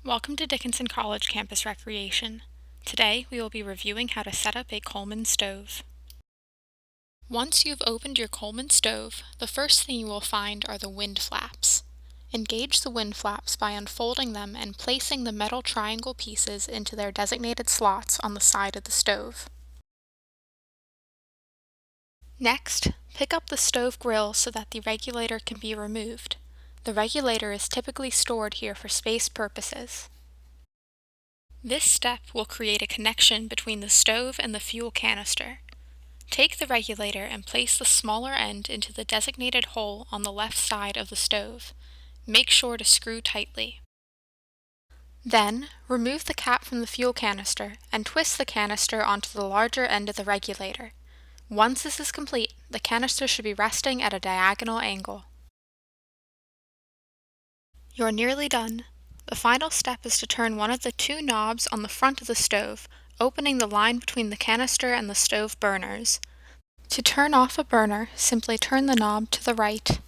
Welcome to Dickinson College Campus Recreation. Today we will be reviewing how to set up a Coleman stove. Once you've opened your Coleman stove, the first thing you will find are the wind flaps. Engage the wind flaps by unfolding them and placing the metal triangle pieces into their designated slots on the side of the stove. Next, pick up the stove grill so that the regulator can be removed. The regulator is typically stored here for space purposes. This step will create a connection between the stove and the fuel canister. Take the regulator and place the smaller end into the designated hole on the left side of the stove. Make sure to screw tightly. Then, remove the cap from the fuel canister and twist the canister onto the larger end of the regulator. Once this is complete, the canister should be resting at a diagonal angle. You're nearly done. The final step is to turn one of the two knobs on the front of the stove, opening the line between the canister and the stove burners. To turn off a burner, simply turn the knob to the right.